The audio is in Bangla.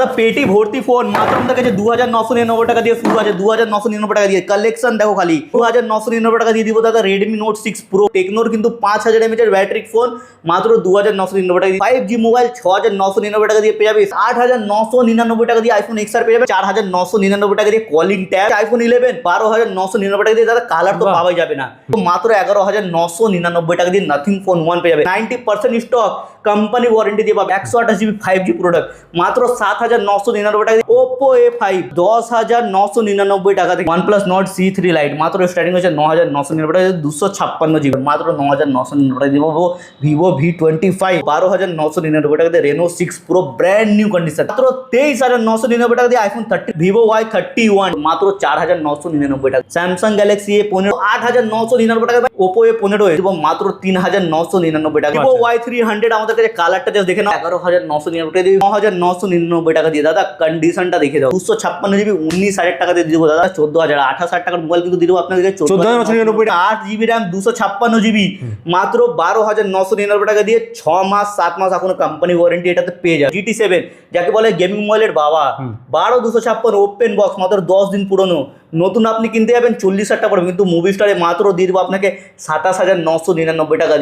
দাদা পেটি ভর্তি ফোন মাত্র আমাদের কাছে 2999 টাকা দিয়ে শুরু আছে। 2999 টাকা দিয়ে কালেকশন দেখো খালি 2999 টাকা দিয়ে দিব দাদা। রেডমি নোট 6 প্রো টেকনোর কিন্তু 5000 mAh ব্যাটারি ফোন মাত্র 2999 টাকা দিয়ে। 5G মোবাইল 6999 টাকা দিয়ে পেয়ে যাবে। 8999 টাকা দিয়ে আইফোন XR পেয়ে যাবে। 4999 টাকা দিয়ে কলিং ট্যাব। আইফোন 11 12999 টাকা দিয়ে দাদা কালার তো পাওয়াই যাবে না, তো মাত্র 11999 টাকা দিয়ে নাথিং ফোন 1 পেয়ে যাবে। 90% স্টক, কোম্পানি ওয়ারেন্টি দিয়ে পাবে। 128GB 5G প্রোডাক্ট মাত্র 7999 টাকা দিয়ে। Oppo A5 10999 টাকা থেকে। OnePlus Nord C3 Lite মাত্র স্টার্টিং হচ্ছে 9999 টাকা দিয়ে। 256GB মাত্র 9999 টাকা দিয়ে। Vivo V25 12999 টাকা দিয়ে। Reno 6 Pro brand new condition মাত্র 23999 টাকা দিয়ে। iPhone 30 Vivo Y31 মাত্র 4999 টাকা। Samsung Galaxy A15 8999 টাকা। Oppo A15 মাত্র 3999 টাকা। Vivo Y300 আমাদের কাছে কালারটা জাস্ট দেখে নাও। 11999 টাকা দিয়ে। 9999 টাকা দিয়ে দাদা কন্ডিশনটা দেখে দাও। 256GB 19000 টাকা দিয়ে দিব দাদা। 14000 28000 টাকার মোবাইল কিন্তু দিব আপনাদেরকে 14999 টাকা। 8GB RAM 256GB মাত্র 12999 টাকা দিয়ে। 6 মাস 7 মাস এখনো কোম্পানি ওয়ারেন্টি এটাতে পেয়ে যাবে। GT7 যাকে বলে গেমিং মোবাইলের বাবা 12256 ওপেন বক্স মাত্র 10 দিন পুরনো। নতুন আপনি কিনতে যাবেন 40000 টাকা পড়বে, কিন্তু মুভি স্টারে মাত্র দিয়ে দেবো আপনাকে 27999 টাকা দিয়ে।